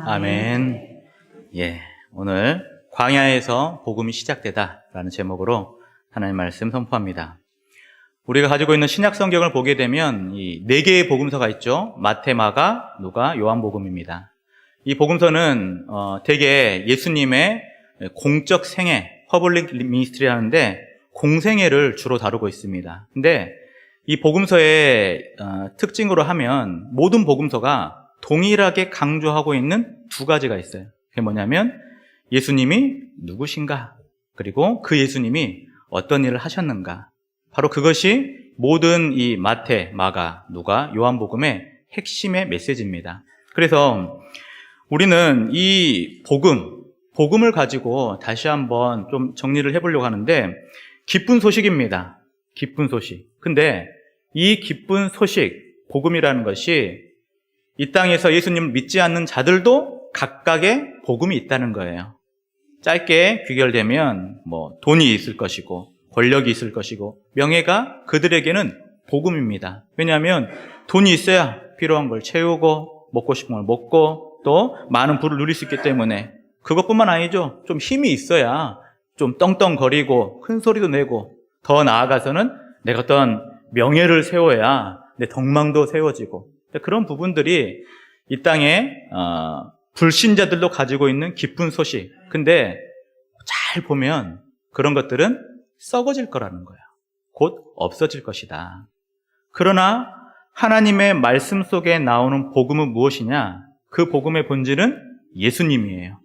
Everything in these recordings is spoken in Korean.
아멘. 예, 오늘 광야에서 복음이 시작되다라는 제목으로 하나님 말씀 선포합니다. 우리가 가지고 있는 신약 성경을 보게 되면 이 4개의 복음서가 있죠. 마태, 마가, 누가, 요한복음입니다. 이 복음서는 대개 예수님의 공적 생애, 퍼블릭 미니스트리 하는데 공생애를 주로 다루고 있습니다. 근데 이 복음서의 특징으로 하면 모든 복음서가 동일하게 강조하고 있는 2가지가 있어요. 그게 뭐냐면 예수님이 누구신가, 그리고 그 예수님이 어떤 일을 하셨는가. 바로 그것이 모든 이 마태, 마가, 누가, 요한복음의 핵심의 메시지입니다. 그래서 우리는 이 복음을 가지고 다시 한번 좀 정리를 해보려고 하는데, 기쁜 소식입니다. 기쁜 소식. 근데 이 기쁜 소식, 복음이라는 것이 이 땅에서 예수님을 믿지 않는 자들도 각각의 복음이 있다는 거예요. 짧게 귀결되면 돈이 있을 것이고 권력이 있을 것이고 명예가 그들에게는 복음입니다. 왜냐하면 돈이 있어야 필요한 걸 채우고 먹고 싶은 걸 먹고 또 많은 부를 누릴 수 있기 때문에, 그것뿐만 아니죠. 좀 힘이 있어야 좀 떵떵거리고 큰 소리도 내고, 더 나아가서는 내가 어떤 명예를 세워야 내 덕망도 세워지고, 그런 부분들이 이 땅에 불신자들도 가지고 있는 기쁜 소식. 근데 잘 보면 그런 것들은 썩어질 거라는 거예요. 곧 없어질 것이다. 그러나 하나님의 말씀 속에 나오는 복음은 무엇이냐? 그 복음의 본질은 예수님이에요.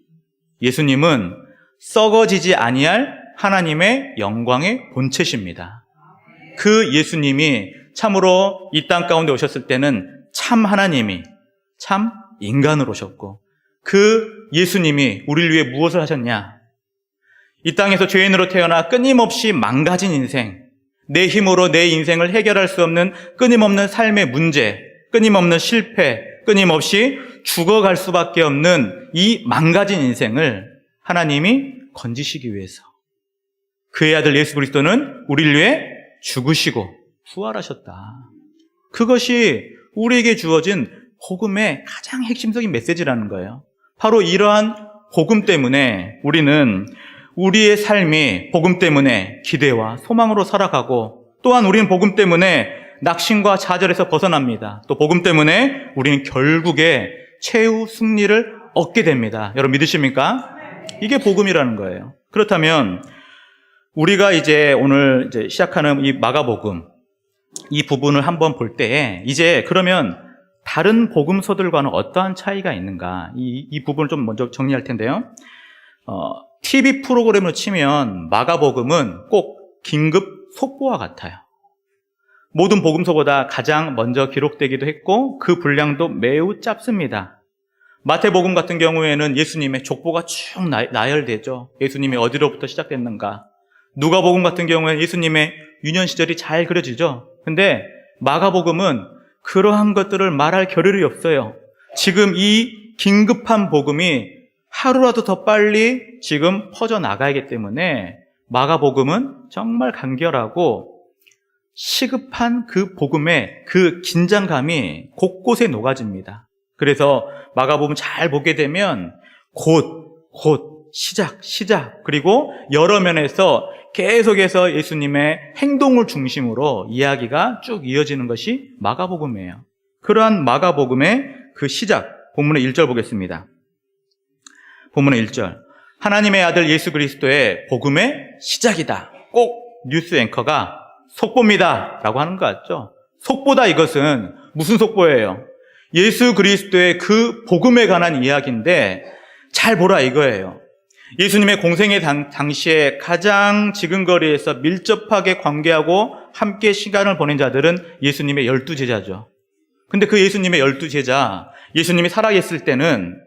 예수님은 썩어지지 아니할 하나님의 영광의 본체십니다. 그 예수님이 참으로 이 땅 가운데 오셨을 때는 참 하나님이 참 인간으로 오셨고, 그 예수님이 우리를 위해 무엇을 하셨냐? 이 땅에서 죄인으로 태어나 끊임없이 망가진 인생, 내 힘으로 내 인생을 해결할 수 없는 끊임없는 삶의 문제, 끊임없는 실패, 끊임없이 죽어갈 수밖에 없는 이 망가진 인생을 하나님이 건지시기 위해서 그의 아들 예수 그리스도는 우리를 위해 죽으시고 부활하셨다. 그것이 우리에게 주어진 복음의 가장 핵심적인 메시지라는 거예요. 바로 이러한 복음 때문에 우리는 우리의 삶이 복음 때문에 기대와 소망으로 살아가고, 또한 우리는 복음 때문에 낙심과 좌절에서 벗어납니다. 또 복음 때문에 우리는 결국에 최후 승리를 얻게 됩니다. 여러분 믿으십니까? 이게 복음이라는 거예요. 그렇다면 우리가 오늘 시작하는 이 마가복음, 이 부분을 한번 볼 때에 이제 그러면 다른 복음서들과는 어떠한 차이가 있는가, 이 부분을 좀 먼저 정리할 텐데요. TV 프로그램으로 치면 마가복음은 꼭 긴급 속보와 같아요. 모든 복음서보다 가장 먼저 기록되기도 했고 그 분량도 매우 짧습니다. 마태복음 같은 경우에는 예수님의 족보가 쭉 나열되죠. 예수님이 어디로부터 시작됐는가. 누가복음 같은 경우에는 예수님의 유년 시절이 잘 그려지죠. 근데 마가복음은 그러한 것들을 말할 겨를이 없어요. 지금 이 긴급한 복음이 하루라도 더 빨리 지금 퍼져나가야하기 때문에 마가복음은 정말 간결하고 시급한 그 복음의 그 긴장감이 곳곳에 녹아집니다. 그래서 마가복음 잘 보게 되면 곧 시작, 그리고 여러 면에서 계속해서 예수님의 행동을 중심으로 이야기가 쭉 이어지는 것이 마가복음이에요. 그러한 마가복음의 그 시작, 본문의 1절 보겠습니다. 본문의 1절. 하나님의 아들 예수 그리스도의 복음의 시작이다. 꼭 뉴스 앵커가 속보입니다 라고 하는 것 같죠? 속보다. 이것은 무슨 속보예요? 예수 그리스도의 그 복음에 관한 이야기인데 잘 보라 이거예요. 예수님의 공생의 당시에 가장 지근거리에서 밀접하게 관계하고 함께 시간을 보낸 자들은 예수님의 12제자죠. 근데 그 예수님의 12제자, 예수님이 살아계실 때는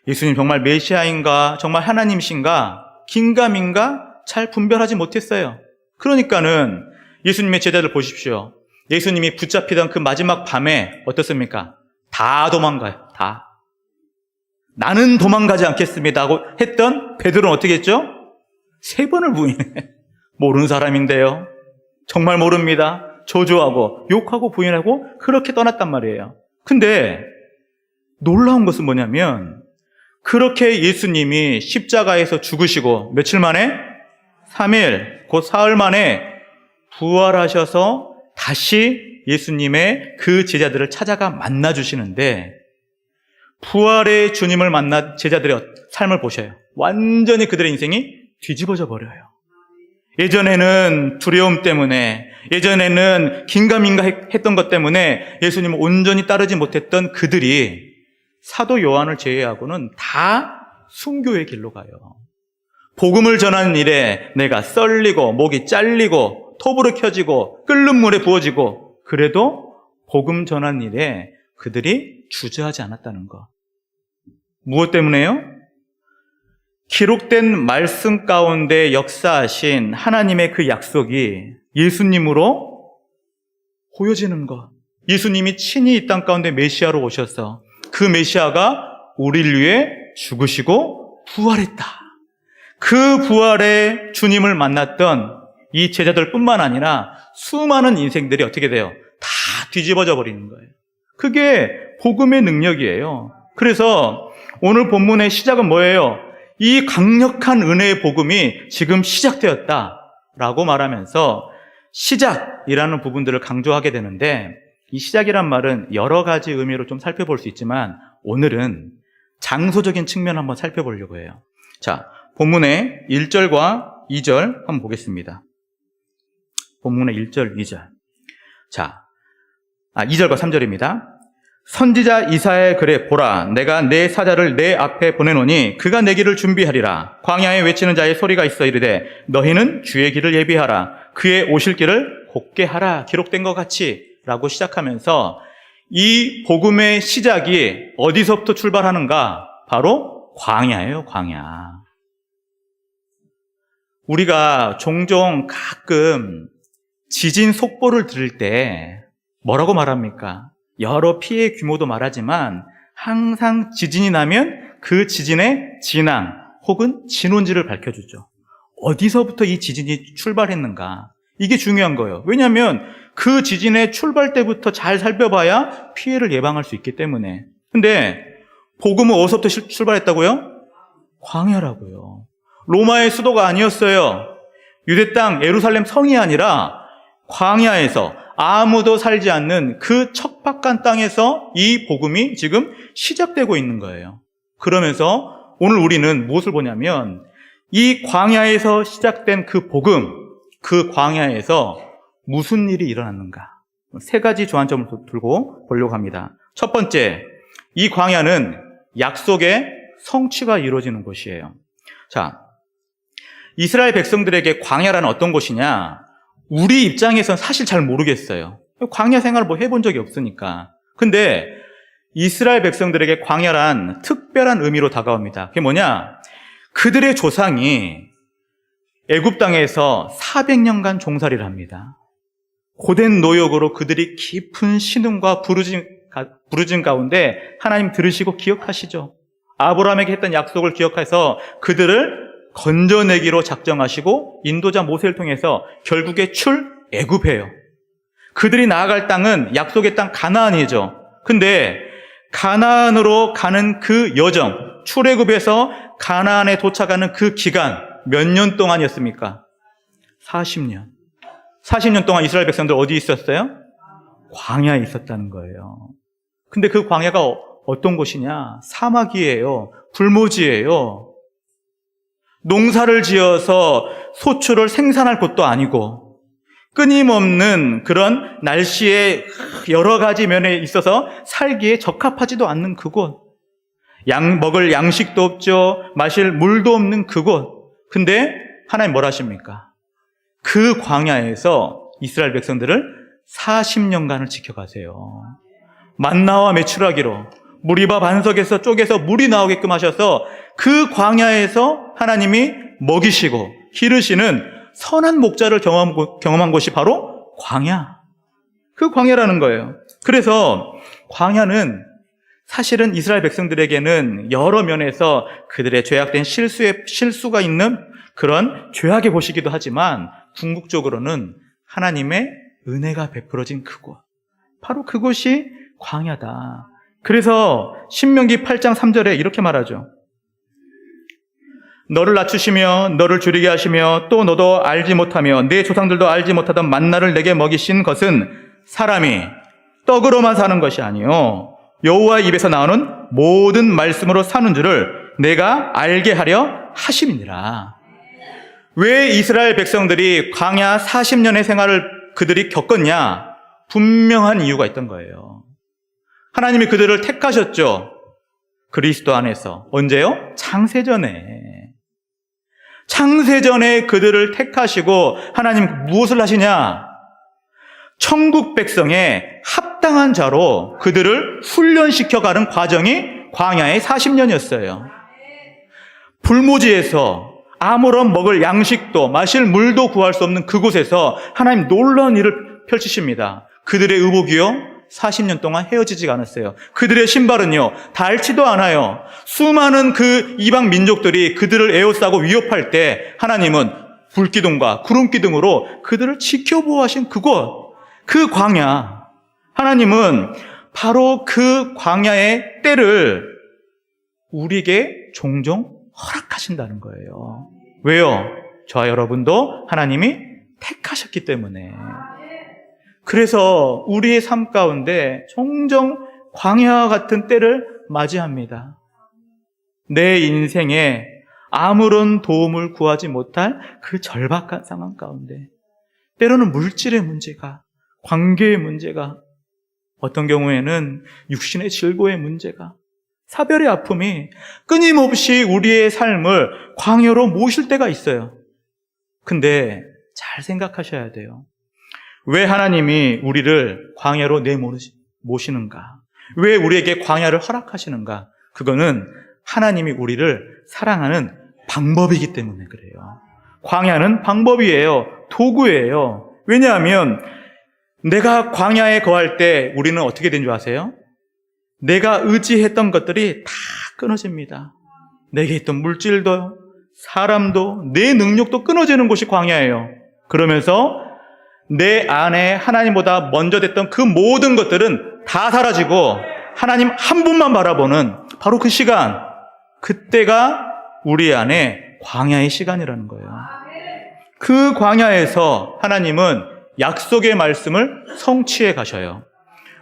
예수님 정말 메시아인가, 정말 하나님이신가, 긴가민가 잘 분별하지 못했어요. 그러니까는 예수님의 제자들 보십시오. 예수님이 붙잡히던 그 마지막 밤에 어떻습니까? 다 도망가요. 다. 나는 도망가지 않겠습니다 하고 했던 베드로는 어떻게 했죠? 3번을 부인해. 모르는 사람인데요. 정말 모릅니다. 저주하고 욕하고 부인하고 그렇게 떠났단 말이에요. 근데 놀라운 것은 뭐냐면 그렇게 예수님이 십자가에서 죽으시고 며칠 만에? 3일, 곧 사흘 만에 부활하셔서 다시 예수님의 그 제자들을 찾아가 만나주시는데, 부활의 주님을 만난 제자들의 삶을 보셔요. 완전히 그들의 인생이 뒤집어져 버려요. 예전에는 두려움 때문에, 예전에는 긴가민가 했던 것 때문에 예수님을 온전히 따르지 못했던 그들이 사도 요한을 제외하고는 다 순교의 길로 가요. 복음을 전하는 일에 내가 썰리고 목이 잘리고 톱으로 켜지고 끓는 물에 부어지고, 그래도 복음 전하는 일에 그들이 주저하지 않았다는 것. 무엇 때문에요? 기록된 말씀 가운데 역사하신 하나님의 그 약속이 예수님으로 보여지는 것. 예수님이 친히 이 땅 가운데 메시아로 오셔서 그 메시아가 우리를 위해 죽으시고 부활했다. 그 부활의 주님을 만났던 이 제자들뿐만 아니라 수많은 인생들이 어떻게 돼요? 다 뒤집어져 버리는 거예요. 그게 복음의 능력이에요. 그래서 오늘 본문의 시작은 뭐예요? 이 강력한 은혜의 복음이 지금 시작되었다라고 말하면서 시작이라는 부분들을 강조하게 되는데, 이 시작이란 말은 여러 가지 의미로 좀 살펴볼 수 있지만 오늘은 장소적인 측면 한번 살펴보려고 해요. 자, 본문의 1절과 2절 한번 보겠습니다. 본문의 1절, 2절. 자, 2절과 3절입니다. 선지자 이사야의 글에 보라, 내가 내 사자를 내 앞에 보내노니 그가 내 길을 준비하리라. 광야에 외치는 자의 소리가 있어 이르되 너희는 주의 길을 예비하라. 그의 오실 길을 곧게 하라. 기록된 것 같이 라고 시작하면서 이 복음의 시작이 어디서부터 출발하는가? 바로 광야예요, 광야. 우리가 종종 가끔 지진 속보를 들을 때 뭐라고 말합니까? 여러 피해 규모도 말하지만 항상 지진이 나면 그 지진의 진앙 혹은 진원지를 밝혀주죠. 어디서부터 이 지진이 출발했는가? 이게 중요한 거예요. 왜냐하면 그 지진의 출발 때부터 잘 살펴봐야 피해를 예방할 수 있기 때문에. 근데 복음은 어디서부터 출발했다고요? 광야라고요. 로마의 수도가 아니었어요. 유대 땅 예루살렘 성이 아니라 광야에서 아무도 살지 않는 그 척박한 땅에서 이 복음이 지금 시작되고 있는 거예요. 그러면서 오늘 우리는 무엇을 보냐면 이 광야에서 시작된 그 복음, 그 광야에서 무슨 일이 일어났는가? 세 가지 조안점을 들고 보려고 합니다. 첫 번째, 이 광야는 약속의 성취가 이루어지는 곳이에요. 자, 이스라엘 백성들에게 광야라는 어떤 곳이냐? 우리 입장에서는 사실 잘 모르겠어요. 광야 생활을 뭐 해본 적이 없으니까. 근데 이스라엘 백성들에게 광야란 특별한 의미로 다가옵니다. 그게 뭐냐? 그들의 조상이 애굽 땅에서 400년간 종살이를 합니다. 고된 노역으로 그들이 깊은 신음과 부르짖음 가운데 하나님 들으시고 기억하시죠. 아브라함에게 했던 약속을 기억해서 그들을 건져내기로 작정하시고 인도자 모세를 통해서 결국에 출애굽해요. 그들이 나아갈 땅은 약속의 땅 가나안이죠. 근데 가나안으로 가는 그 여정, 출애굽에서 가나안에 도착하는 그 기간 몇 년 동안이었습니까? 40년. 40년 동안 이스라엘 백성들 어디 있었어요? 광야에 있었다는 거예요. 근데 그 광야가 어떤 곳이냐? 사막이에요. 불모지예요. 농사를 지어서 소출을 생산할 곳도 아니고 끊임없는 그런 날씨의 여러 가지 면에 있어서 살기에 적합하지도 않는 그곳. 먹을 양식도 없죠. 마실 물도 없는 그곳. 근데 하나님 뭘 하십니까? 그 광야에서 이스라엘 백성들을 40년간을 지켜가세요. 만나와 메추라기로 무리바 반석에서 쪼개서 물이 나오게끔 하셔서 그 광야에서 하나님이 먹이시고 기르시는 선한 목자를 경험한 곳이 바로 광야. 그 광야라는 거예요. 그래서 광야는 사실은 이스라엘 백성들에게는 여러 면에서 그들의 죄악된 실수가 있는 그런 죄악의 곳이기도 하지만 궁극적으로는 하나님의 은혜가 베풀어진 그곳. 바로 그곳이 광야다. 그래서 신명기 8장 3절에 이렇게 말하죠. 너를 낮추시며 너를 줄이게 하시며 또 너도 알지 못하며 내 조상들도 알지 못하던 만나를 내게 먹이신 것은 사람이 떡으로만 사는 것이 아니요 여호와의 입에서 나오는 모든 말씀으로 사는 줄을 내가 알게 하려 하심이니라. 왜 이스라엘 백성들이 광야 40년의 생활을 그들이 겪었냐? 분명한 이유가 있던 거예요. 하나님이 그들을 택하셨죠. 그리스도 안에서. 언제요? 창세전에. 창세전에 그들을 택하시고 하나님 무엇을 하시냐? 천국 백성의 합당한 자로 그들을 훈련시켜가는 과정이 광야의 40년이었어요. 불모지에서 아무런 먹을 양식도 마실 물도 구할 수 없는 그곳에서 하나님 놀라운 일을 펼치십니다. 그들의 의복이요 40년 동안 헤어지지가 않았어요. 그들의 신발은요 닳지도 않아요. 수많은 그 이방 민족들이 그들을 에워싸고 위협할 때 하나님은 불기둥과 구름기둥으로 그들을 지켜보호하신 그곳, 그 광야. 하나님은 바로 그 광야의 때를 우리에게 종종 허락하신다는 거예요. 왜요? 저와 여러분도 하나님이 택하셨기 때문에. 그래서 우리의 삶 가운데 종종 광야와 같은 때를 맞이합니다. 내 인생에 아무런 도움을 구하지 못할 그 절박한 상황 가운데 때로는 물질의 문제가, 관계의 문제가, 어떤 경우에는 육신의 질고의 문제가, 사별의 아픔이 끊임없이 우리의 삶을 광야로 모실 때가 있어요. 근데 잘 생각하셔야 돼요. 왜 하나님이 우리를 광야로 내모시는가? 왜 우리에게 광야를 허락하시는가? 그거는 하나님이 우리를 사랑하는 방법이기 때문에 그래요. 광야는 방법이에요. 도구예요. 왜냐하면 내가 광야에 거할 때 우리는 어떻게 된 줄 아세요? 내가 의지했던 것들이 다 끊어집니다. 내게 있던 물질도, 사람도, 내 능력도 끊어지는 곳이 광야예요. 그러면서 내 안에 하나님보다 먼저 됐던 그 모든 것들은 다 사라지고 하나님 한 분만 바라보는 바로 그 시간, 그때가 우리 안에 광야의 시간이라는 거예요. 그 광야에서 하나님은 약속의 말씀을 성취해 가셔요.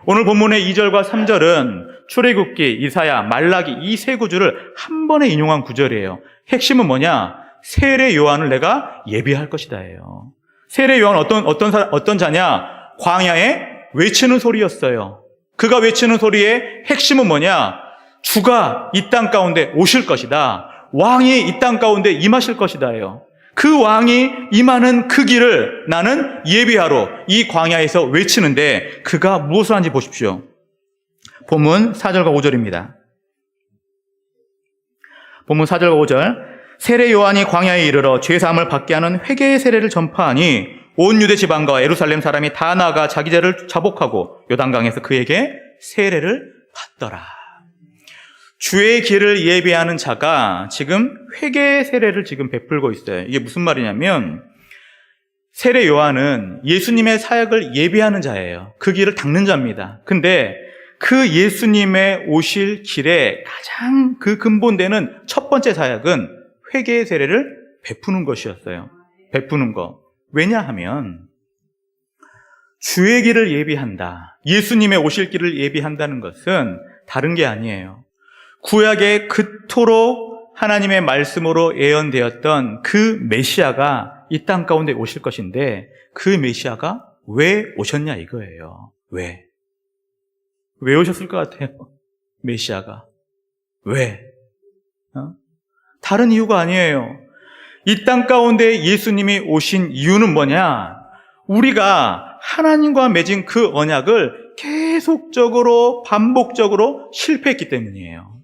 오늘 본문의 2절과 3절은 출애굽기, 이사야, 말라기 이 세 구절을 한 번에 인용한 구절이에요. 핵심은 뭐냐? 세례 요한을 내가 예비할 것이다예요. 세례 요한은 어떤 자냐? 광야에 외치는 소리였어요. 그가 외치는 소리의 핵심은 뭐냐? 주가 이 땅 가운데 오실 것이다. 왕이 이 땅 가운데 임하실 것이다예요. 그 왕이 임하는 그 길을 나는 예비하러 이 광야에서 외치는데 그가 무엇을 하는지 보십시오. 본문 4절과 5절입니다. 본문 4절과 5절. 세례 요한이 광야에 이르러 죄사함을 받게 하는 회개의 세례를 전파하니 온 유대 지방과 예루살렘 사람이 다 나아가 자기 죄를 자복하고 요단강에서 그에게 세례를 받더라. 주의 길을 예비하는 자가 지금 회개의 세례를 지금 베풀고 있어요. 이게 무슨 말이냐면 세례 요한은 예수님의 사역을 예비하는 자예요. 그 길을 닦는 자입니다. 근데 그 예수님의 오실 길에 가장 그 근본되는 첫 번째 사역은 회개의 세례를 베푸는 것이었어요. 베푸는 것. 왜냐하면 주의 길을 예비한다. 예수님의 오실 길을 예비한다는 것은 다른 게 아니에요. 구약에 그토록 하나님의 말씀으로 예언되었던 그 메시아가 이 땅 가운데 오실 것인데 그 메시아가 왜 오셨냐 이거예요. 왜 오셨을 것 같아요? 메시아가. 왜? 다른 이유가 아니에요. 이 땅 가운데 예수님이 오신 이유는 뭐냐? 우리가 하나님과 맺은 그 언약을 계속적으로 반복적으로 실패했기 때문이에요.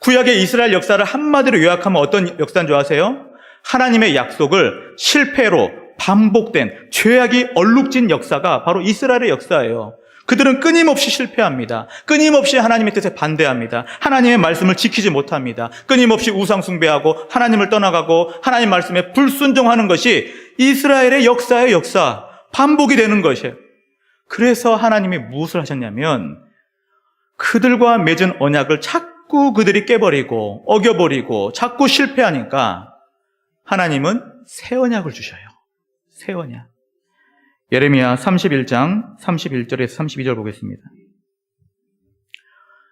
구약의 이스라엘 역사를 한마디로 요약하면 어떤 역사인 줄 아세요? 하나님의 약속을 실패로 반복된 죄악이 얼룩진 역사가 바로 이스라엘의 역사예요. 그들은 끊임없이 실패합니다. 끊임없이 하나님의 뜻에 반대합니다. 하나님의 말씀을 지키지 못합니다. 끊임없이 우상 숭배하고 하나님을 떠나가고 하나님 말씀에 불순종하는 것이 이스라엘의 역사의 역사, 반복이 되는 것이에요. 그래서 하나님이 무엇을 하셨냐면 그들과 맺은 언약을 자꾸 자꾸 그들이 깨버리고 어겨버리고 자꾸 실패하니까 하나님은 새 언약을 주셔요. 새 언약. 예레미야 31장 31절에서 32절 보겠습니다.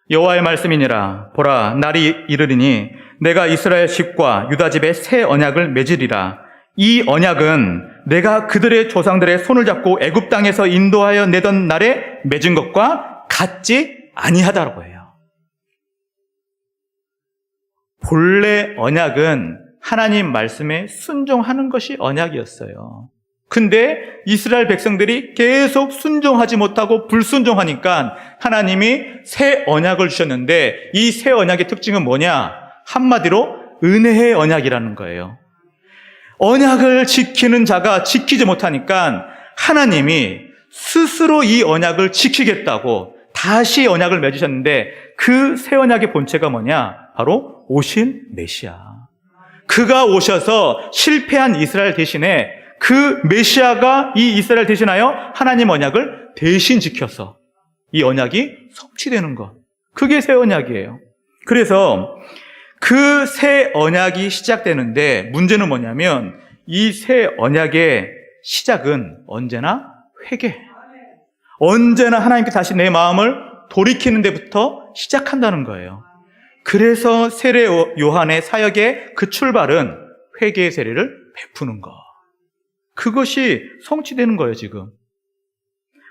여호와의 말씀이니라. 보라, 날이 이르리니 내가 이스라엘 집과 유다 집에 새 언약을 맺으리라. 이 언약은 내가 그들의 조상들의 손을 잡고 애굽 땅에서 인도하여 내던 날에 맺은 것과 같지 아니하다라고 해요. 본래 언약은 하나님 말씀에 순종하는 것이 언약이었어요. 근데 이스라엘 백성들이 계속 순종하지 못하고 불순종하니까 하나님이 새 언약을 주셨는데 이 새 언약의 특징은 뭐냐? 한마디로 은혜의 언약이라는 거예요. 언약을 지키는 자가 지키지 못하니까 하나님이 스스로 이 언약을 지키겠다고 다시 언약을 맺으셨는데 그 새 언약의 본체가 뭐냐? 바로 오신 메시아. 그가 오셔서 실패한 이스라엘 대신에 그 메시아가 이 이스라엘 대신하여 하나님 언약을 대신 지켜서 이 언약이 성취되는 것. 그게 새 언약이에요. 그래서 그 새 언약이 시작되는데 문제는 뭐냐면 이 새 언약의 시작은 언제나 회개. 언제나 하나님께 다시 내 마음을 돌이키는 데부터 시작한다는 거예요. 그래서 세례 요한의 사역의 그 출발은 회개의 세례를 베푸는 것. 그것이 성취되는 거예요, 지금.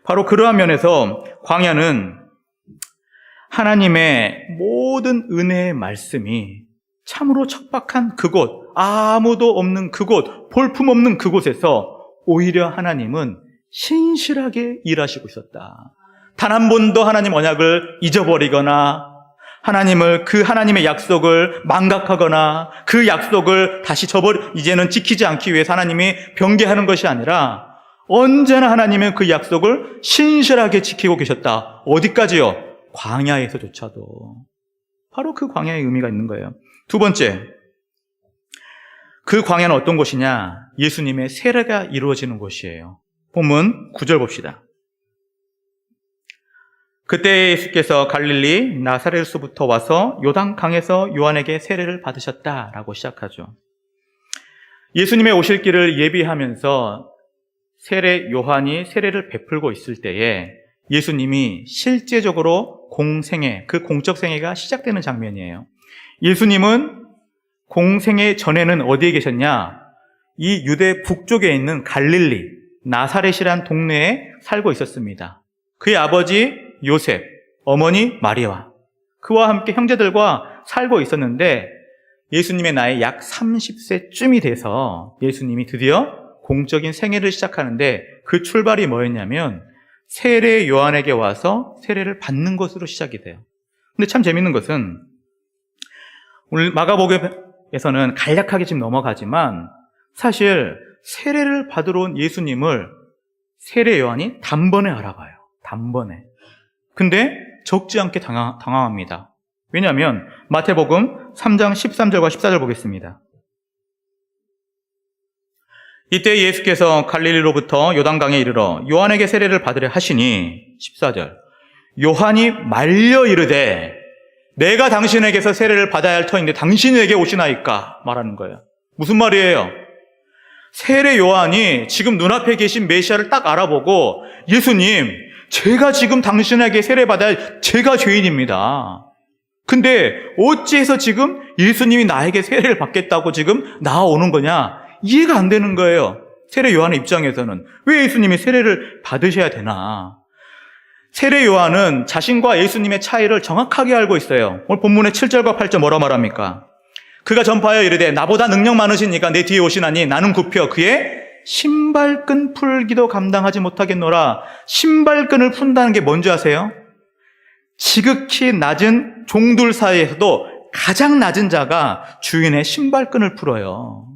바로 그러한 면에서 광야는 하나님의 모든 은혜의 말씀이 참으로 척박한 그곳, 아무도 없는 그곳, 볼품없는 그곳에서 오히려 하나님은 신실하게 일하시고 있었다. 단 한 번도 하나님 언약을 잊어버리거나 그 하나님의 약속을 망각하거나 그 약속을 다시 이제는 지키지 않기 위해서 하나님이 변개하는 것이 아니라 언제나 하나님은 그 약속을 신실하게 지키고 계셨다. 어디까지요? 광야에서조차도. 바로 그 광야의 의미가 있는 거예요. 두 번째, 그 광야는 어떤 곳이냐? 예수님의 세례가 이루어지는 곳이에요. 본문 9절 봅시다. 그때 예수께서 갈릴리 나사렛에서부터 와서 요단강에서 요한에게 세례를 받으셨다라고 시작하죠. 예수님의 오실 길을 예비하면서 세례 요한이 세례를 베풀고 있을 때에 예수님이 실제적으로 공생애, 그 공적 생애가 시작되는 장면이에요. 예수님은 공생애 전에는 어디에 계셨냐? 이 유대 북쪽에 있는 갈릴리, 나사렛이란 동네에 살고 있었습니다. 그의 아버지 요셉, 어머니 마리아, 그와 함께 형제들과 살고 있었는데 예수님의 나이 약 30세쯤이 돼서 예수님이 드디어 공적인 생애를 시작하는데 그 출발이 뭐였냐면 세례 요한에게 와서 세례를 받는 것으로 시작이 돼요. 근데 참 재밌는 것은 오늘 마가복음에서는 간략하게 지금 넘어가지만 사실 세례를 받으러 온 예수님을 세례 요한이 단번에 알아봐요. 단번에. 근데 적지 않게 당황합니다. 왜냐하면 마태복음 3장 13절과 14절 보겠습니다. 이때 예수께서 갈릴리로부터 요단강에 이르러 요한에게 세례를 받으려 하시니 14절 요한이 말려 이르되 내가 당신에게서 세례를 받아야 할 터인데 당신에게 오시나이까 말하는 거예요. 무슨 말이에요? 세례 요한이 지금 눈앞에 계신 메시아를 딱 알아보고 예수님, 제가 지금 당신에게 세례 받아야 할 제가 죄인입니다. 근데 어찌해서 지금 예수님이 나에게 세례를 받겠다고 지금 나오는 거냐? 이해가 안 되는 거예요. 세례 요한의 입장에서는. 왜 예수님이 세례를 받으셔야 되나? 세례 요한은 자신과 예수님의 차이를 정확하게 알고 있어요. 오늘 본문의 7절과 8절 뭐라 말합니까? 그가 전파하여 이르되 나보다 능력 많으신 이가 내 뒤에 오시나니 나는 굽혀 그의 신발끈 풀기도 감당하지 못하겠노라. 신발끈을 푼다는 게 뭔지 아세요? 지극히 낮은 종들 사이에서도 가장 낮은 자가 주인의 신발끈을 풀어요.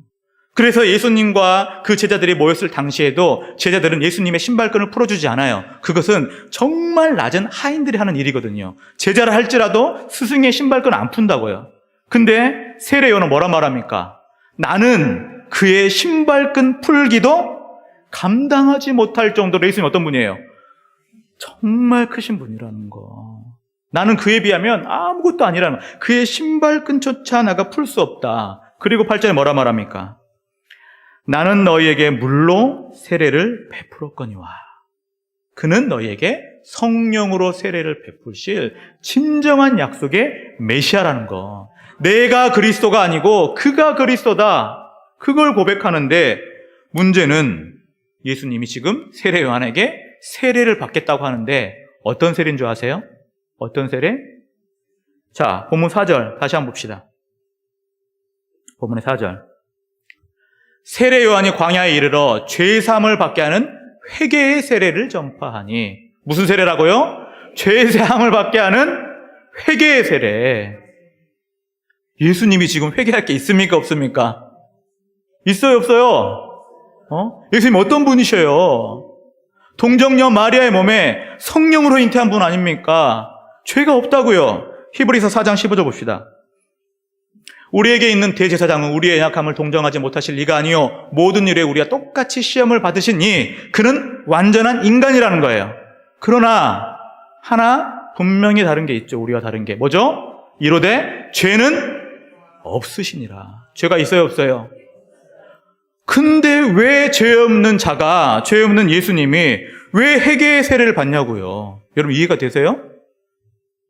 그래서 예수님과 그 제자들이 모였을 당시에도 제자들은 예수님의 신발끈을 풀어주지 않아요. 그것은 정말 낮은 하인들이 하는 일이거든요. 제자를 할지라도 스승의 신발끈 안 푼다고요. 근데 세례 요한은 뭐라 말합니까? 나는 그의 신발끈 풀기도 감당하지 못할 정도로 예수님 어떤 분이에요? 정말 크신 분이라는 거. 나는 그에 비하면 아무것도 아니라는 거예요. 그의 신발끈조차 나가 풀 수 없다. 그리고 8절에 뭐라 말합니까? 나는 너희에게 물로 세례를 베풀었거니와. 그는 너희에게 성령으로 세례를 베풀실 진정한 약속의 메시아라는 거. 내가 그리스도가 아니고 그가 그리스도다. 그걸 고백하는데 문제는 예수님이 지금 세례 요한에게 세례를 받겠다고 하는데 어떤 세례인 줄 아세요? 어떤 세례? 자, 본문 4절 다시 한번 봅시다. 본문의 4절. 세례 요한이 광야에 이르러 죄사함을 받게 하는 회개의 세례를 전파하니. 무슨 세례라고요? 죄사함을 받게 하는 회개의 세례. 예수님이 지금 회개할 게 있습니까? 없습니까? 있어요? 없어요? 예수님 어떤 분이셔요? 동정녀 마리아의 몸에 성령으로 잉태한 분 아닙니까? 죄가 없다고요. 히브리서 4장 15절 봅시다. 우리에게 있는 대제사장은 우리의 연약함을 동정하지 못하실 리가 아니요 모든 일에 우리가 똑같이 시험을 받으시니 그는 완전한 인간이라는 거예요. 그러나 하나 분명히 다른 게 있죠. 우리와 다른 게 뭐죠? 이르되 죄는 없으시니라. 죄가 있어요? 없어요? 근데 왜 죄 없는 자가, 죄 없는 예수님이 왜 회개의 세례를 받냐고요? 여러분 이해가 되세요?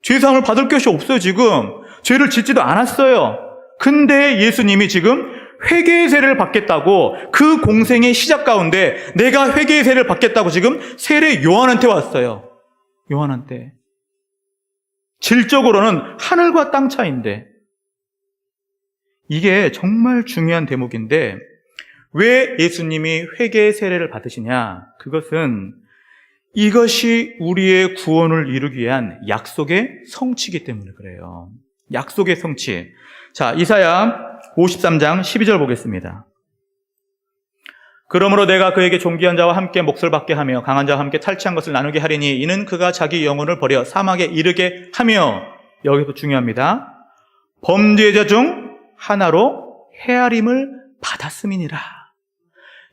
죄사함을 받을 것이 없어요. 지금 죄를 짓지도 않았어요. 근데 예수님이 지금 회개의 세례를 받겠다고 그 공생의 시작 가운데 내가 회개의 세례를 받겠다고 지금 세례 요한한테 왔어요. 요한한테. 질적으로는 하늘과 땅 차이인데 이게 정말 중요한 대목인데 왜 예수님이 회개의 세례를 받으시냐? 그것은 이것이 우리의 구원을 이루기 위한 약속의 성취이기 때문에 그래요. 약속의 성취. 자, 이사야 53장 12절 보겠습니다. 그러므로 내가 그에게 존귀한 자와 함께 몫을 받게 하며 강한 자와 함께 탈취한 것을 나누게 하리니 이는 그가 자기 영혼을 버려 사막에 이르게 하며, 여기서 중요합니다, 범죄자 중 하나로 헤아림을 받았음이니라.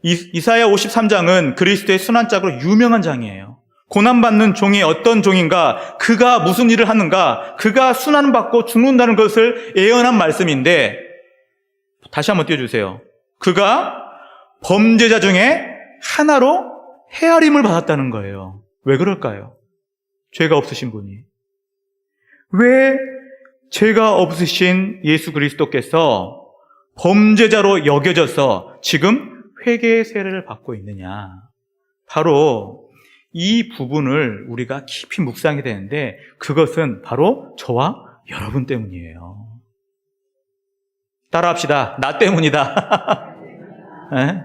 이사야 53장은 그리스도의 순환짝으로 유명한 장이에요. 고난받는 종이 어떤 종인가, 그가 무슨 일을 하는가, 그가 순환받고 죽는다는 것을 예언한 말씀인데 다시 한번 띄워주세요. 그가 범죄자 중에 하나로 헤아림을 받았다는 거예요. 왜 그럴까요? 죄가 없으신 분이. 왜 죄가 없으신 예수 그리스도께서 범죄자로 여겨져서 지금 회개의 세례를 받고 있느냐? 바로 이 부분을 우리가 깊이 묵상해야 되는데 그것은 바로 저와 여러분 때문이에요. 따라합시다. 나 때문이다.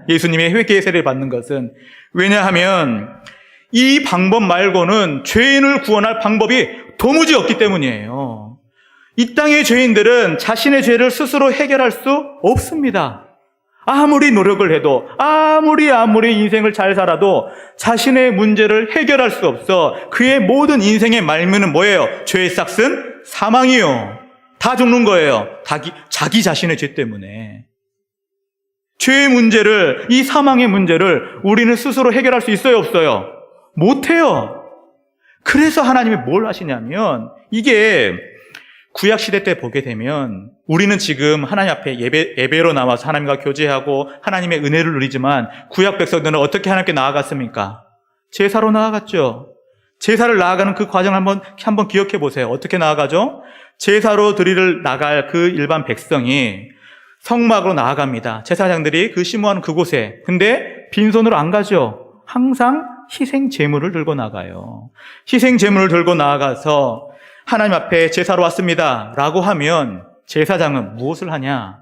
예수님의 회개의 세례를 받는 것은, 왜냐하면 이 방법 말고는 죄인을 구원할 방법이 도무지 없기 때문이에요. 이 땅의 죄인들은 자신의 죄를 스스로 해결할 수 없습니다. 아무리 노력을 해도, 아무리 인생을 잘 살아도 자신의 문제를 해결할 수 없어. 그의 모든 인생의 말미는 뭐예요? 죄의 싹은 사망이요. 다 죽는 거예요. 자기 자신의 죄 때문에. 죄의 문제를, 이 사망의 문제를 우리는 스스로 해결할 수 있어요? 없어요? 못해요. 그래서 하나님이 뭘 하시냐면, 이게 구약시대 때 보게 되면 우리는 지금 하나님 앞에 예배로 나와서 하나님과 교제하고 하나님의 은혜를 누리지만, 구약 백성들은 어떻게 하나님께 나아갔습니까? 제사로 나아갔죠. 제사를 나아가는 그 과정을 한번 기억해 보세요. 어떻게 나아가죠? 제사로 드리러 나갈 그 일반 백성이 성막으로 나아갑니다. 제사장들이 그 심호하는 그곳에. 근데 빈손으로 안 가죠. 항상 희생 제물을 들고 나가요. 희생 제물을 들고 나아가서 하나님 앞에 제사로 왔습니다 라고 하면 제사장은 무엇을 하냐?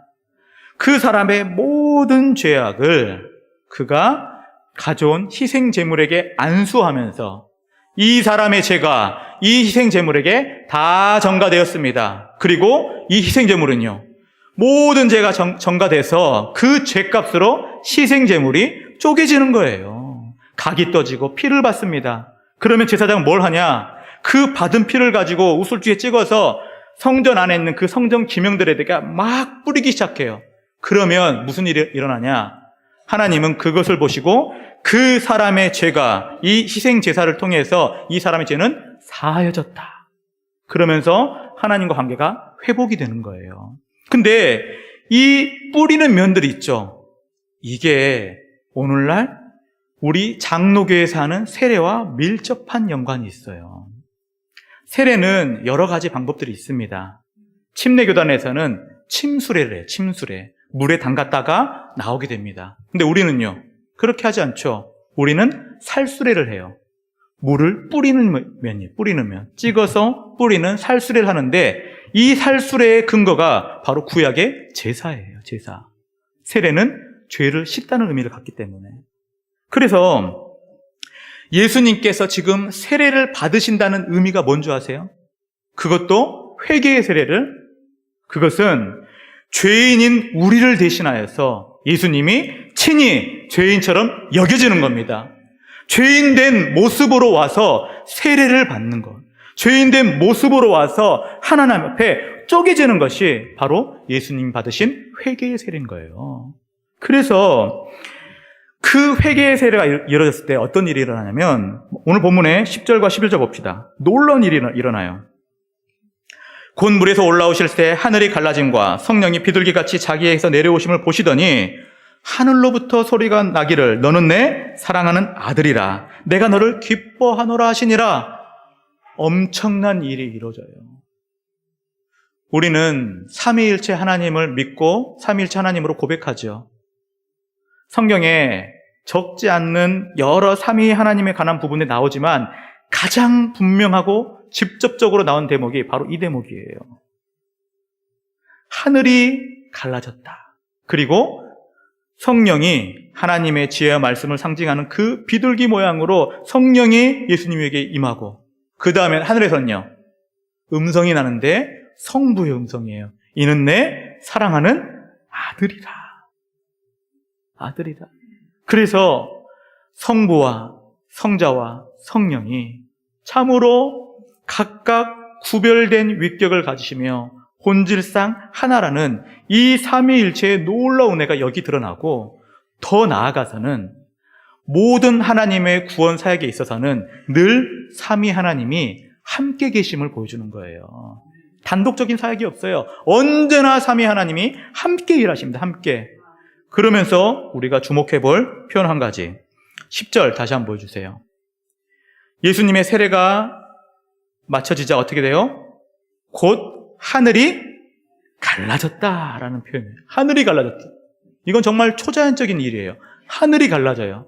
그 사람의 모든 죄악을 그가 가져온 희생 제물에게 안수하면서 이 사람의 죄가 이 희생 제물에게 다 전가되었습니다. 그리고 이 희생 제물은요, 모든 죄가 전가돼서 그 죄값으로 희생 제물이 쪼개지는 거예요. 각이 떠지고 피를 받습니다. 그러면 제사장은 뭘 하냐? 그 받은 피를 가지고 우술주에 찍어서 성전 안에 있는 그 성전 기명들에다가 막 뿌리기 시작해요. 그러면 무슨 일이 일어나냐? 하나님은 그것을 보시고 그 사람의 죄가 이 희생 제사를 통해서 이 사람의 죄는 사하여졌다. 그러면서 하나님과 관계가 회복이 되는 거예요. 근데 이 뿌리는 면들이 있죠. 이게 오늘날 우리 장로교에서 하는 세례와 밀접한 연관이 있어요. 세례는 여러 가지 방법들이 있습니다. 침례교단에서는 침수례를 해요. 침수례. 물에 담갔다가 나오게 됩니다. 근데 우리는요, 그렇게 하지 않죠. 우리는 살수례를 해요. 물을 뿌리는 면, 찍어서 뿌리는 살수례를 하는데, 이 살수례의 근거가 바로 구약의 제사예요. 제사. 세례는 죄를 씻다는 의미를 갖기 때문에. 그래서 예수님께서 지금 세례를 받으신다는 의미가 뭔지 아세요? 그것도 회개의 세례를, 그것은 죄인인 우리를 대신하여서 예수님이 친히 죄인처럼 여겨지는 겁니다. 죄인된 모습으로 와서 세례를 받는 것, 죄인된 모습으로 와서 하나님 앞에 쪼개지는 것이 바로 예수님 받으신 회개의 세례인 거예요. 그래서 그 회개의 세례가 이루어졌을 때 어떤 일이 일어나냐면, 오늘 본문의 10절과 11절 봅시다. 놀라운 일이 일어나요. 곧 물에서 올라오실 때 하늘이 갈라짐과 성령이 비둘기같이 자기에게서 내려오심을 보시더니 하늘로부터 소리가 나기를 너는 내 사랑하는 아들이라 내가 너를 기뻐하노라 하시니라. 엄청난 일이 이루어져요. 우리는 삼위일체 하나님을 믿고 삼위일체 하나님으로 고백하죠. 성경에 적지 않는 여러 삼위 하나님에 관한 부분이 나오지만 가장 분명하고 직접적으로 나온 대목이 바로 이 대목이에요. 하늘이 갈라졌다. 그리고 성령이, 하나님의 지혜와 말씀을 상징하는 그 비둘기 모양으로 성령이 예수님에게 임하고, 그 다음에 하늘에서는요, 음성이 나는데 성부의 음성이에요. 이는 내 사랑하는 아들이라. 아들이다. 그래서 성부와 성자와 성령이 참으로 각각 구별된 위격을 가지시며 본질상 하나라는 이 삼위일체의 놀라운 은혜가 여기 드러나고, 더 나아가서는 모든 하나님의 구원 사역에 있어서는 늘 삼위 하나님이 함께 계심을 보여주는 거예요. 단독적인 사역이 없어요. 언제나 삼위 하나님이 함께 일하십니다. 함께. 그러면서 우리가 주목해 볼 표현 한 가지. 10절 다시 한번 보여주세요. 예수님의 세례가 마쳐지자 어떻게 돼요? 곧 하늘이 갈라졌다라는 표현이에요. 하늘이 갈라졌다. 이건 정말 초자연적인 일이에요. 하늘이 갈라져요.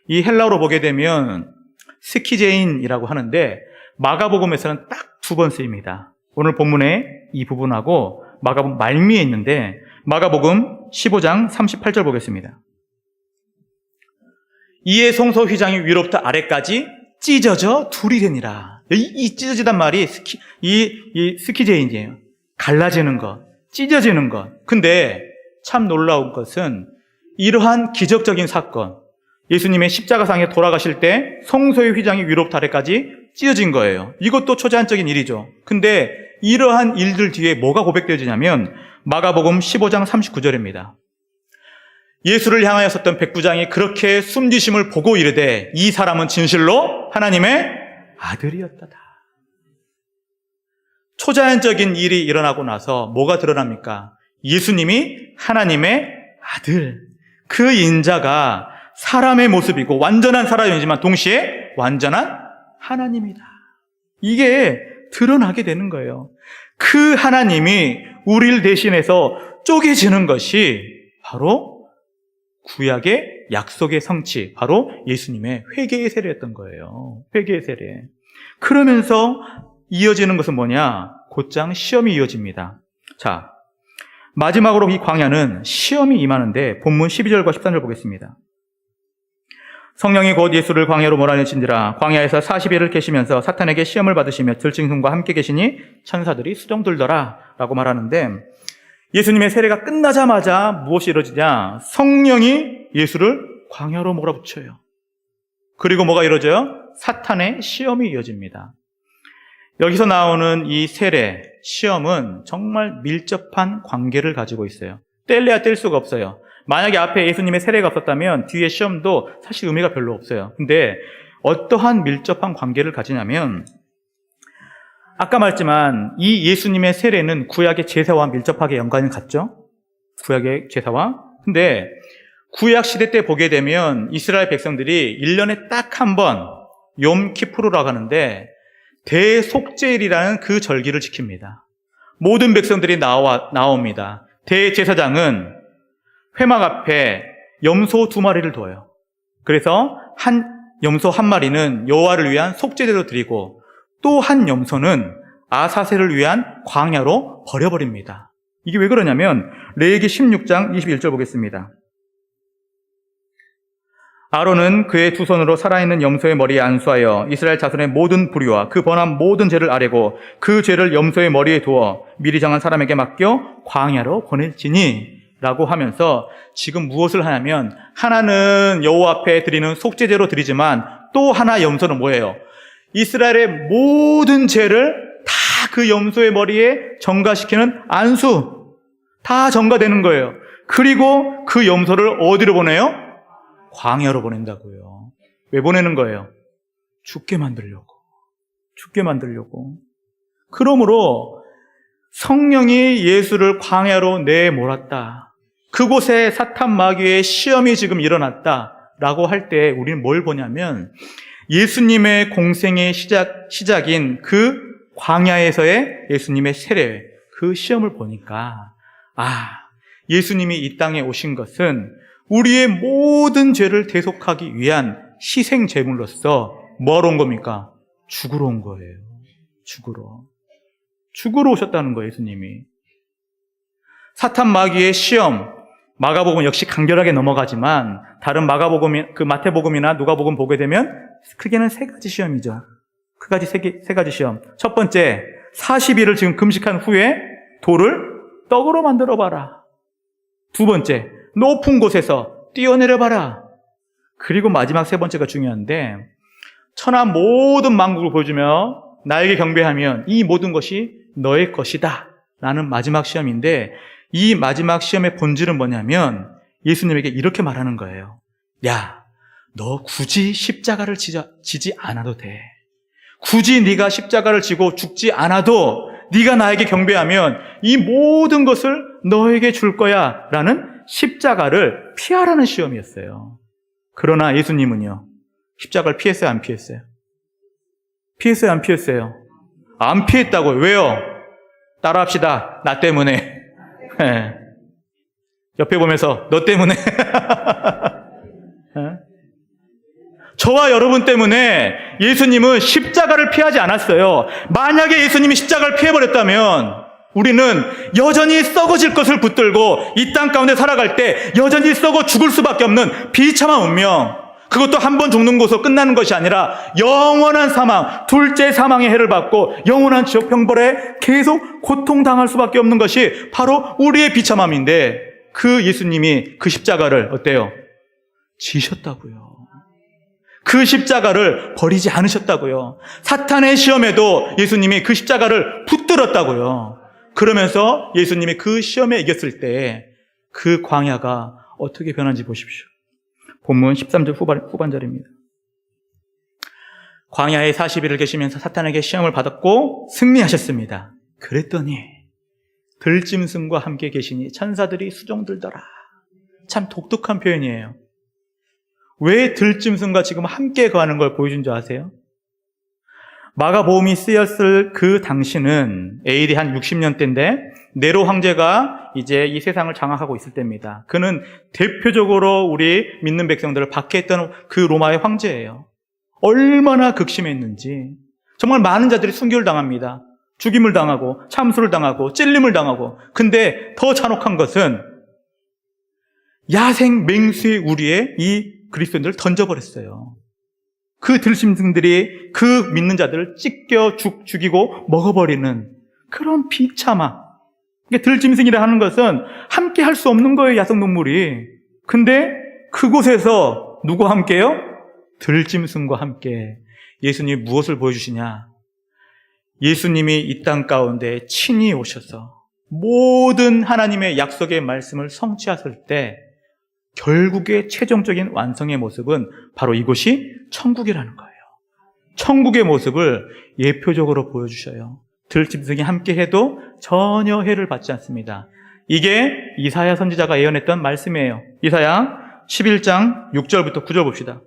이 헬라어로 보게 되면 스키제인이라고 하는데 마가복음에서는 딱 두 번 쓰입니다. 오늘 본문에 이 부분하고 마가복음 말미에 있는데, 마가복음 15장 38절 보겠습니다. 이에 성소 휘장이 위로부터 아래까지 찢어져 둘이 되니라. 이 찢어지단 말이 스키제인이에요. 갈라지는 것, 찢어지는 것. 근데 참 놀라운 것은 이러한 기적적인 사건, 예수님의 십자가상에 돌아가실 때 성소의 휘장이 위로부터 아래까지 찢어진 거예요. 이것도 초자연적인 일이죠. 근데 이러한 일들 뒤에 뭐가 고백되어지냐면 마가복음 15장 39절입니다. 예수를 향하여 섰던 백부장이 그렇게 숨지심을 보고 이르되 이 사람은 진실로 하나님의 아들이었다다. 초자연적인 일이 일어나고 나서 뭐가 드러납니까? 예수님이 하나님의 아들, 그 인자가 사람의 모습이고 완전한 사람이지만 동시에 완전한 하나님이다. 이게 드러나게 되는 거예요. 그 하나님이 우리를 대신해서 쪼개지는 것이 바로 구약의 약속의 성취, 바로 예수님의 회개의 세례였던 거예요. 회개의 세례. 그러면서 이어지는 것은 뭐냐? 곧장 시험이 이어집니다. 자, 마지막으로 이 광야는 시험이 임하는데 본문 12절과 13절 보겠습니다. 성령이 곧 예수를 광야로 몰아내신지라 광야에서 40일을 계시면서 사탄에게 시험을 받으시며 들짐승과 함께 계시니 천사들이 수종 들더라 라고 말하는데, 예수님의 세례가 끝나자마자 무엇이 이루어지냐? 성령이 예수를 광야로 몰아붙여요. 그리고 뭐가 이루어져요? 사탄의 시험이 이어집니다. 여기서 나오는 이 세례, 시험은 정말 밀접한 관계를 가지고 있어요. 뗄래야 뗄 수가 없어요. 만약에 앞에 예수님의 세례가 없었다면 뒤에 시험도 사실 의미가 별로 없어요. 근데 어떠한 밀접한 관계를 가지냐면, 아까 말했지만 이 예수님의 세례는 구약의 제사와 밀접하게 연관이 갔죠? 구약의 제사와. 근데 구약 시대 때 보게 되면 이스라엘 백성들이 1년에 딱 한 번 욤키푸르라고 하는데 대속죄일이라는 그 절기를 지킵니다. 모든 백성들이 나옵니다. 대제사장은 회막 앞에 염소 2마리를 둬요. 그래서 염소 1마리는 여호와를 위한 속죄제로 드리고 또 한 염소는 아사셀을 위한 광야로 버려버립니다. 이게 왜 그러냐면 레위기 16장 21절 보겠습니다. 아론은 그의 두 손으로 살아있는 염소의 머리에 안수하여 이스라엘 자손의 모든 불의와 그 번한 모든 죄를 아뢰고 그 죄를 염소의 머리에 두어 미리 정한 사람에게 맡겨 광야로 보낼지니 라고 하면서 지금 무엇을 하냐면 하나는 여호와 앞에 드리는 속죄제로 드리지만 또 하나 염소는 뭐예요? 이스라엘의 모든 죄를 다 그 염소의 머리에 전가시키는 안수, 다 전가되는 거예요. 그리고 그 염소를 어디로 보내요? 광야로 보낸다고요. 왜 보내는 거예요? 죽게 만들려고. 죽게 만들려고. 그러므로 성령이 예수를 광야로 내몰았다. 그곳에 사탄 마귀의 시험이 지금 일어났다라고 할 때 우리는 뭘 보냐면 예수님의 공생의 시작인 그 광야에서의 예수님의 세례, 그 시험을 보니까 예수님이 이 땅에 오신 것은 우리의 모든 죄를 대속하기 위한 희생 제물로서 뭐하러 온 겁니까? 죽으러 온 거예요. 죽으러 오셨다는 거예요, 예수님이. 사탄 마귀의 시험, 마가복음 역시 간결하게 넘어가지만 다른 그 마태복음이나 누가복음 보게 되면 크게는 3가지 시험이죠. 세 가지 시험. 첫 번째, 40일을 지금 금식한 후에 돌을 떡으로 만들어 봐라. 두 번째, 높은 곳에서 뛰어내려 봐라. 그리고 마지막 3번째가 중요한데 천하 모든 만국을 보여주며 나에게 경배하면 이 모든 것이 너의 것이다 라는 마지막 시험인데 이 마지막 시험의 본질은 뭐냐면 예수님에게 이렇게 말하는 거예요. 야, 너 굳이 십자가를 지지 않아도 돼. 굳이 네가 십자가를 지고 죽지 않아도 네가 나에게 경배하면 이 모든 것을 너에게 줄 거야 라는 십자가를 피하라는 시험이었어요. 그러나 예수님은요, 십자가를 피했어요, 안 피했어요? 피했어요, 안 피했어요? 안 피했다고요. 왜요? 따라합시다. 나 때문에. 네. 옆에 보면서 너 때문에. 네. 저와 여러분 때문에 예수님은 십자가를 피하지 않았어요. 만약에 예수님이 십자가를 피해버렸다면 우리는 여전히 썩어질 것을 붙들고 이 땅 가운데 살아갈 때 여전히 썩어 죽을 수밖에 없는 비참한 운명, 그것도 한 번 죽는 것으로 끝나는 것이 아니라 영원한 사망, 둘째 사망의 해를 받고 영원한 지옥 형벌에 계속 고통당할 수밖에 없는 것이 바로 우리의 비참함인데 그 예수님이 그 십자가를 어때요? 지셨다고요. 그 십자가를 버리지 않으셨다고요. 사탄의 시험에도 예수님이 그 십자가를 붙들었다고요. 그러면서 예수님이 그 시험에 이겼을 때 그 광야가 어떻게 변한지 보십시오. 본문 13절 후반절입니다. 광야에 40일을 계시면서 사탄에게 시험을 받았고 승리하셨습니다. 그랬더니 들짐승과 함께 계시니 천사들이 수종들더라. 참 독특한 표현이에요. 왜 들짐승과 지금 함께 거하는 걸 보여준 줄 아세요? 마가복음이 쓰였을 그 당시는 AD 한 60년대인데 네로 황제가 이제 이 세상을 장악하고 있을 때입니다. 그는 대표적으로 우리 믿는 백성들을 박해했던 그 로마의 황제예요. 얼마나 극심했는지 정말 많은 자들이 순교를 당합니다. 죽임을 당하고 참수를 당하고 찔림을 당하고, 근데 더 잔혹한 것은 야생 맹수의 우리에 이 그리스도인들을 던져버렸어요. 그 들짐승들이 그 믿는 자들을 찢겨 죽이고 먹어버리는 그런 비참함. 들짐승이라 하는 것은 함께 할 수 없는 거예요, 야생동물이. 근데 그곳에서 누구와 함께요? 들짐승과 함께. 예수님이 무엇을 보여주시냐? 예수님이 이 땅 가운데 친히 오셔서 모든 하나님의 약속의 말씀을 성취하실 때 결국의 최종적인 완성의 모습은 바로 이곳이 천국이라는 거예요. 천국의 모습을 예표적으로 보여주셔요. 들짐승이 함께 해도 전혀 해를 받지 않습니다. 이게 이사야 선지자가 예언했던 말씀이에요. 이사야 11장 6절부터 9절 봅시다.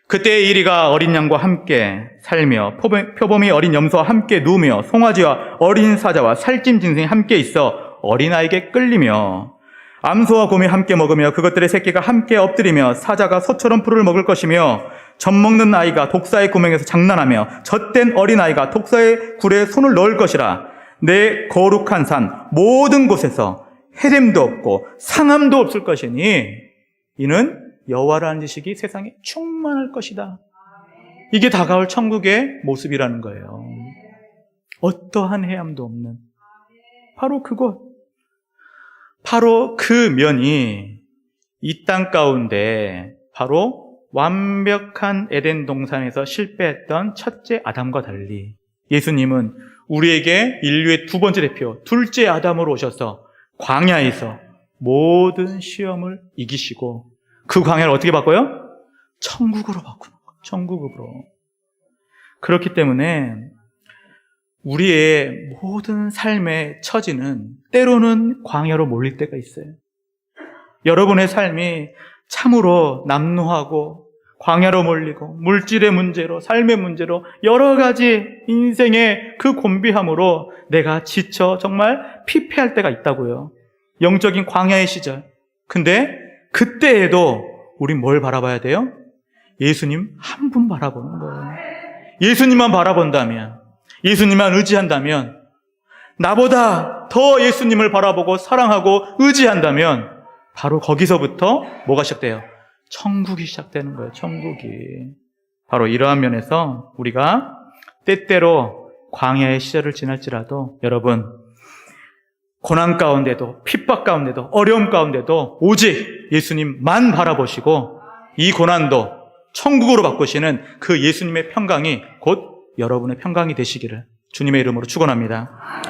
그때의 이리가 어린 양과 함께 살며 표범이 어린 염소와 함께 누우며 송아지와 어린 사자와 살찐 짐승이 함께 있어 어린아이에게 끌리며 암소와 곰이 함께 먹으며 그것들의 새끼가 함께 엎드리며 사자가 소처럼 풀을 먹을 것이며 젖먹는 아이가 독사의 구멍에서 장난하며 젖된 어린아이가 독사의 굴에 손을 넣을 것이라. 내 거룩한 산 모든 곳에서 해됨도 없고 상함도 없을 것이니 이는 여호와라는 지식이 세상에 충만할 것이다. 이게 다가올 천국의 모습이라는 거예요. 어떠한 해함도 없는 바로 그곳, 바로 그 면이 이 땅 가운데 바로 완벽한 에덴 동산에서 실패했던 첫째 아담과 달리 예수님은 우리에게 인류의 두 번째 대표, 둘째 아담으로 오셔서 광야에서 모든 시험을 이기시고 그 광야를 어떻게 바꿔요? 천국으로 바꾸는 거예요. 천국으로. 그렇기 때문에 우리의 모든 삶의 처지는 때로는 광야로 몰릴 때가 있어요. 여러분의 삶이 참으로 남루하고 광야로 몰리고 물질의 문제로 삶의 문제로 여러 가지 인생의 그 곤비함으로 내가 지쳐 정말 피폐할 때가 있다고요. 영적인 광야의 시절. 근데 그때에도 우린 뭘 바라봐야 돼요? 예수님 한 분 바라보는 거예요. 예수님만 바라본다면, 예수님만 의지한다면, 나보다 더 예수님을 바라보고 사랑하고 의지한다면 바로 거기서부터 뭐가 시작돼요? 천국이 시작되는 거예요. 천국이. 바로 이러한 면에서 우리가 때때로 광야의 시절을 지날지라도 여러분, 고난 가운데도 핍박 가운데도 어려움 가운데도 오직 예수님만 바라보시고 이 고난도 천국으로 바꾸시는 그 예수님의 평강이 곧 여러분의 평강이 되시기를 주님의 이름으로 축원합니다.